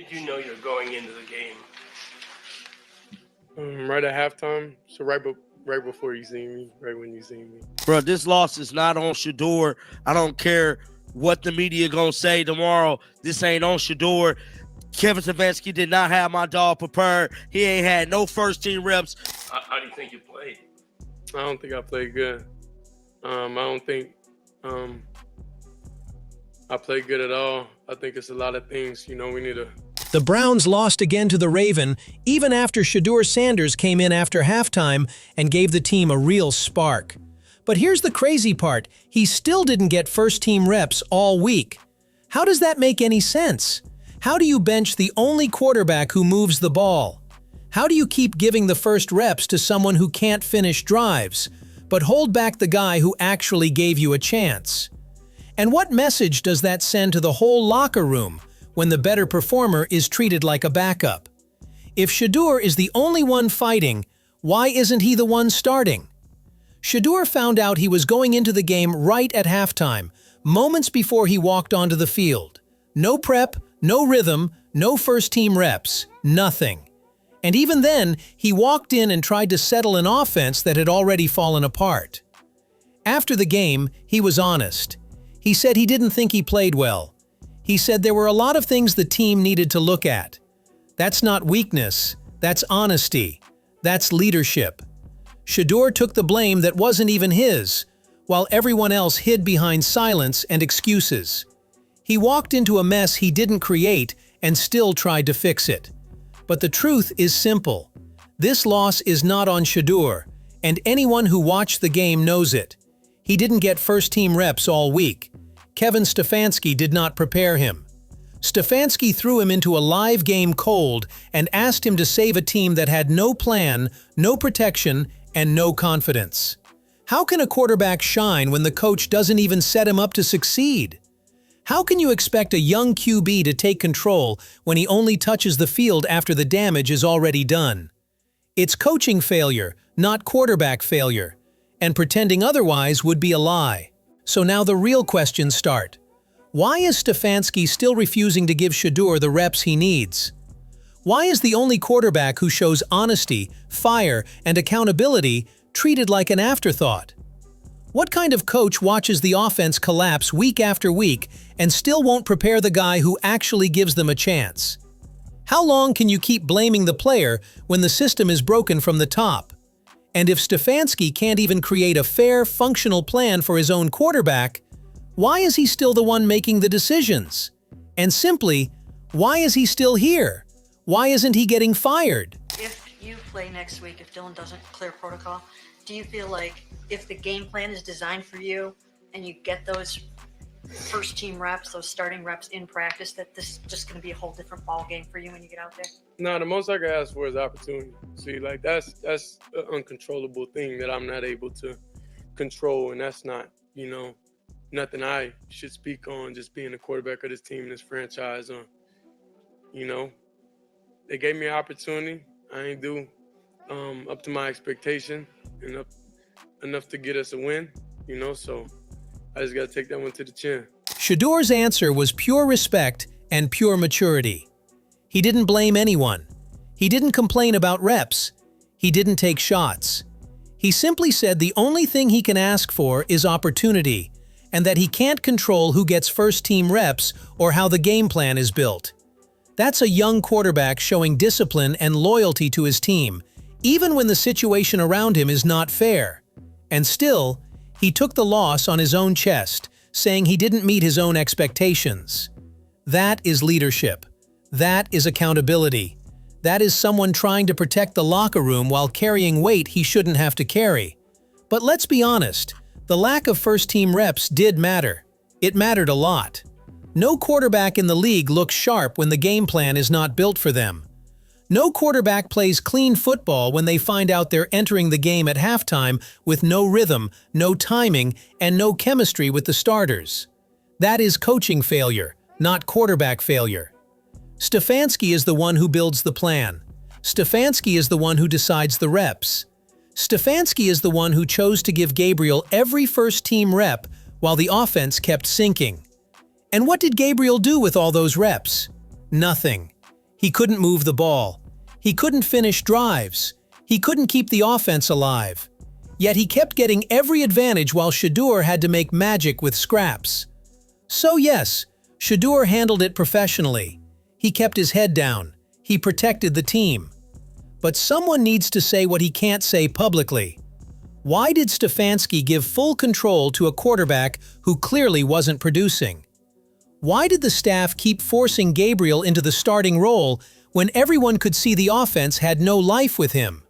did you know you're going into the game? Right at halftime, so right before you see me, right when you see me. Bro, this loss is not on Shedeur. I don't care what the media gonna say tomorrow. This ain't on Shedeur. Kevin Stefanski did not have my dog prepared. He ain't had no first-team reps. How do you think you played? I don't think I played good. I don't think I played good at all. I think it's a lot of things, we need to... The Browns lost again to the Raven, even after Shedeur Sanders came in after halftime and gave the team a real spark. But here's the crazy part. He still didn't get first-team reps all week. How does that make any sense? How do you bench the only quarterback who moves the ball? How do you keep giving the first reps to someone who can't finish drives, but hold back the guy who actually gave you a chance? And what message does that send to the whole locker room when the better performer is treated like a backup? If Shedeur is the only one fighting, why isn't he the one starting? Shedeur found out he was going into the game right at halftime, moments before he walked onto the field. No prep, no rhythm, no first-team reps, nothing. And even then, he walked in and tried to settle an offense that had already fallen apart. After the game, he was honest. He said he didn't think he played well. He said there were a lot of things the team needed to look at. That's not weakness, that's honesty, that's leadership. Shedeur took the blame that wasn't even his, while everyone else hid behind silence and excuses. He walked into a mess he didn't create and still tried to fix it. But the truth is simple. This loss is not on Shedeur, and anyone who watched the game knows it. He didn't get first-team reps all week. Kevin Stefanski did not prepare him. Stefanski threw him into a live game cold and asked him to save a team that had no plan, no protection, and no confidence. How can a quarterback shine when the coach doesn't even set him up to succeed? How can you expect a young QB to take control when he only touches the field after the damage is already done? It's coaching failure, not quarterback failure, and pretending otherwise would be a lie. So now the real questions start. Why is Stefanski still refusing to give Shedeur the reps he needs? Why is the only quarterback who shows honesty, fire, and accountability treated like an afterthought? What kind of coach watches the offense collapse week after week and still won't prepare the guy who actually gives them a chance? How long can you keep blaming the player when the system is broken from the top? And if Stefanski can't even create a fair, functional plan for his own quarterback, why is he still the one making the decisions? And simply, why is he still here? Why isn't he getting fired? If you play next week, if Dylan doesn't clear protocol, do you feel like if the game plan is designed for you and you get those first team reps, those starting reps in practice, that this is just going to be a whole different ball game for you when you get out there? No, the most I can ask for is opportunity. See, like that's an uncontrollable thing that I'm not able to control, and that's not, nothing I should speak on, just being the quarterback of this team and this franchise. They gave me an opportunity. I ain't do up to my expectation and enough to get us a win, so I just got to take that one to the chin. Shedeur's answer was pure respect and pure maturity. He didn't blame anyone. He didn't complain about reps. He didn't take shots. He simply said the only thing he can ask for is opportunity, and that he can't control who gets first-team reps or how the game plan is built. That's a young quarterback showing discipline and loyalty to his team, even when the situation around him is not fair. And still, he took the loss on his own chest, saying he didn't meet his own expectations. That is leadership. That is accountability. That is someone trying to protect the locker room while carrying weight he shouldn't have to carry. But let's be honest, the lack of first-team reps did matter. It mattered a lot. No quarterback in the league looks sharp when the game plan is not built for them. No quarterback plays clean football when they find out they're entering the game at halftime with no rhythm, no timing, and no chemistry with the starters. That is coaching failure, not quarterback failure. Stefanski is the one who builds the plan. Stefanski is the one who decides the reps. Stefanski is the one who chose to give Gabriel every first-team rep while the offense kept sinking. And what did Gabriel do with all those reps? Nothing. He couldn't move the ball. He couldn't finish drives. He couldn't keep the offense alive. Yet he kept getting every advantage while Shedeur had to make magic with scraps. So yes, Shedeur handled it professionally. He kept his head down. He protected the team. But someone needs to say what he can't say publicly. Why did Stefanski give full control to a quarterback who clearly wasn't producing? Why did the staff keep forcing Gabriel into the starting role when everyone could see the offense had no life with him?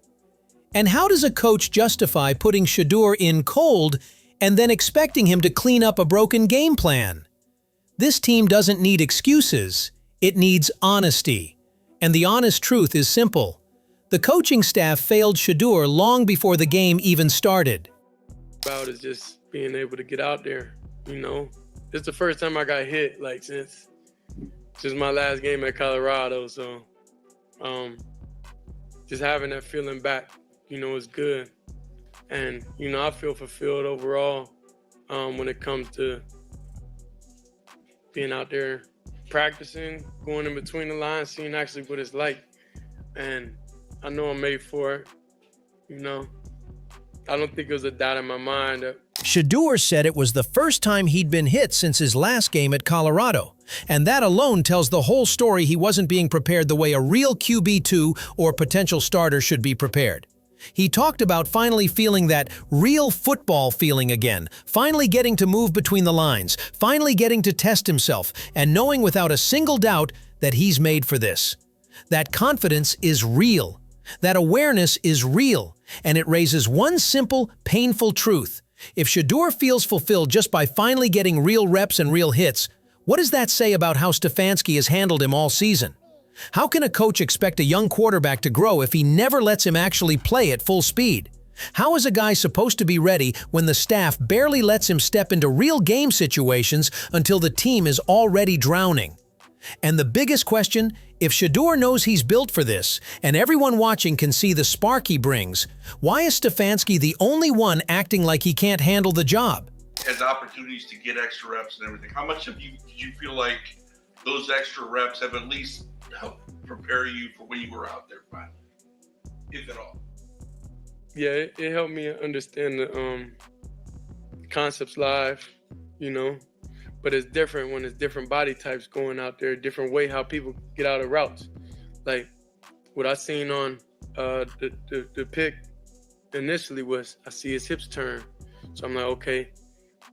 And how does a coach justify putting Shedeur in cold and then expecting him to clean up a broken game plan? This team doesn't need excuses. It needs honesty. And the honest truth is simple. The coaching staff failed Shedeur long before the game even started. About is just being able to get out there, you know. It's the first time I got hit, like, since my last game at Colorado. So just having that feeling back, you know, is good. And, you know, I feel fulfilled overall when it comes to being out there practicing, going in between the lines, seeing actually what it's like. And I know I'm made for it, you know. I don't think it was a doubt in my mind that Shedeur said it was the first time he'd been hit since his last game at Colorado. And that alone tells the whole story he wasn't being prepared the way a real QB2 or potential starter should be prepared. He talked about finally feeling that real football feeling again, finally getting to move between the lines, finally getting to test himself, and knowing without a single doubt that he's made for this. That confidence is real. That awareness is real. And it raises one simple, painful truth. If Shedeur feels fulfilled just by finally getting real reps and real hits, what does that say about how Stefanski has handled him all season? How can a coach expect a young quarterback to grow if he never lets him actually play at full speed? How is a guy supposed to be ready when the staff barely lets him step into real game situations until the team is already drowning? And the biggest question, if Shedeur knows he's built for this, and everyone watching can see the spark he brings, why is Stefanski the only one acting like he can't handle the job? Has opportunities to get extra reps and everything. How much did you feel like those extra reps have at least helped prepare you for when you were out there finally, if at all? Yeah, it helped me understand the concepts live, you know. But it's different when it's different body types going out there, different way how people get out of routes. Like what I seen on the pick initially was I see his hips turn. So I'm like, okay,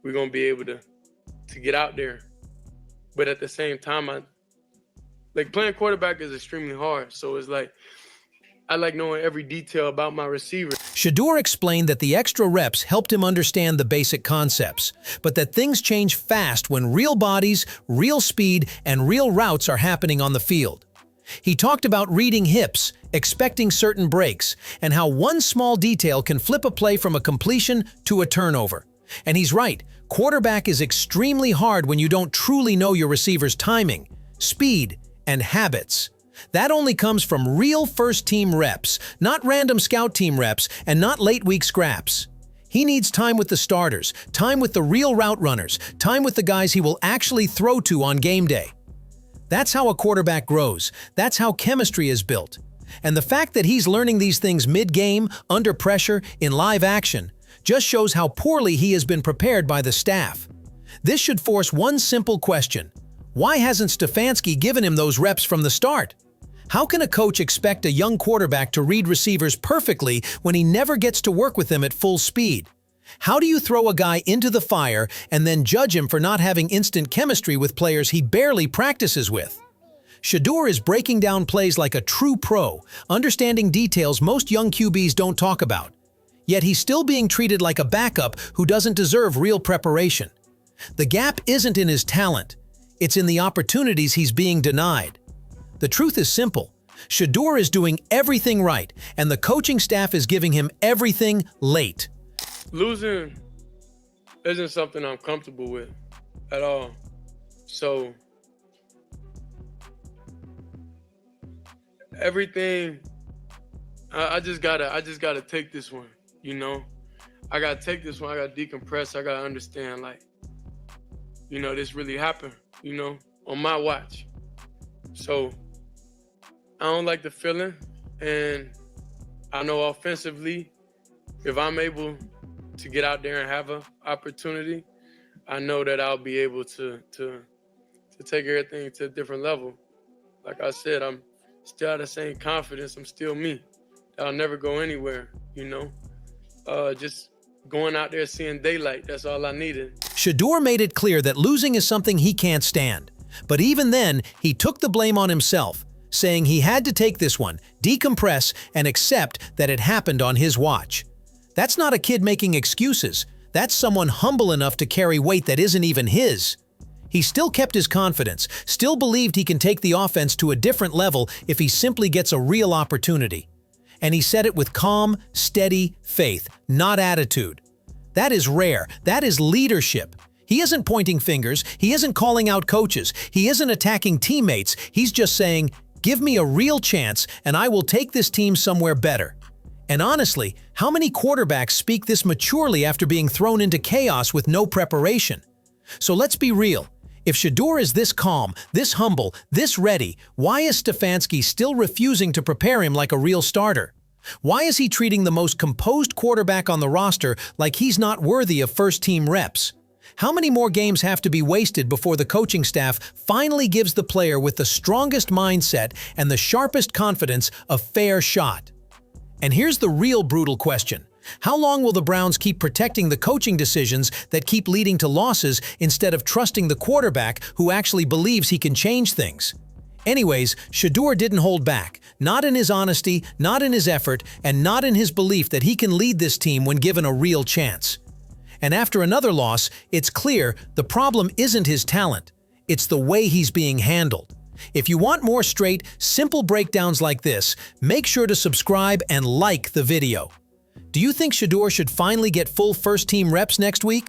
we're gonna be able to get out there. But at the same time, like playing quarterback is extremely hard. So it's like I like knowing every detail about my receiver. Shedeur explained that the extra reps helped him understand the basic concepts, but that things change fast when real bodies, real speed, and real routes are happening on the field. He talked about reading hips, expecting certain breaks, and how one small detail can flip a play from a completion to a turnover. And he's right, quarterback is extremely hard when you don't truly know your receiver's timing, speed, and habits. That only comes from real first-team reps, not random scout team reps, and not late-week scraps. He needs time with the starters, time with the real route runners, time with the guys he will actually throw to on game day. That's how a quarterback grows. That's how chemistry is built. And the fact that he's learning these things mid-game, under pressure, in live action, just shows how poorly he has been prepared by the staff. This should force one simple question. Why hasn't Stefanski given him those reps from the start? How can a coach expect a young quarterback to read receivers perfectly when he never gets to work with them at full speed? How do you throw a guy into the fire and then judge him for not having instant chemistry with players he barely practices with? Shedeur is breaking down plays like a true pro, understanding details most young QBs don't talk about. Yet he's still being treated like a backup who doesn't deserve real preparation. The gap isn't in his talent. It's in the opportunities he's being denied. The truth is simple. Shedeur is doing everything right, and the coaching staff is giving him everything late. Losing isn't something I'm comfortable with at all. So everything, I just gotta take this one, you know? I gotta take this one, I gotta decompress, I gotta understand, like, you know, this really happened, you know, on my watch. So I don't like the feeling, and I know offensively, if I'm able to get out there and have an opportunity, I know that I'll be able to take everything to a different level. Like I said, I'm still have the same confidence. I'm still me. I'll never go anywhere, you know. Just going out there seeing daylight, that's all I needed. Shedeur made it clear that losing is something he can't stand. But even then, he took the blame on himself, saying he had to take this one, decompress, and accept that it happened on his watch. That's not a kid making excuses. That's someone humble enough to carry weight that isn't even his. He still kept his confidence, still believed he can take the offense to a different level if he simply gets a real opportunity. And he said it with calm, steady faith, not attitude. That is rare. That is leadership. He isn't pointing fingers. He isn't calling out coaches. He isn't attacking teammates. He's just saying, give me a real chance and I will take this team somewhere better. And honestly, how many quarterbacks speak this maturely after being thrown into chaos with no preparation? So let's be real. If Shedeur is this calm, this humble, this ready, why is Stefanski still refusing to prepare him like a real starter? Why is he treating the most composed quarterback on the roster like he's not worthy of first-team reps? How many more games have to be wasted before the coaching staff finally gives the player with the strongest mindset and the sharpest confidence a fair shot? And here's the real brutal question. How long will the Browns keep protecting the coaching decisions that keep leading to losses instead of trusting the quarterback who actually believes he can change things? Anyways, Shedeur didn't hold back, not in his honesty, not in his effort, and not in his belief that he can lead this team when given a real chance. And after another loss, it's clear the problem isn't his talent, it's the way he's being handled. If you want more straight, simple breakdowns like this, make sure to subscribe and like the video. Do you think Shedeur should finally get full first-team reps next week?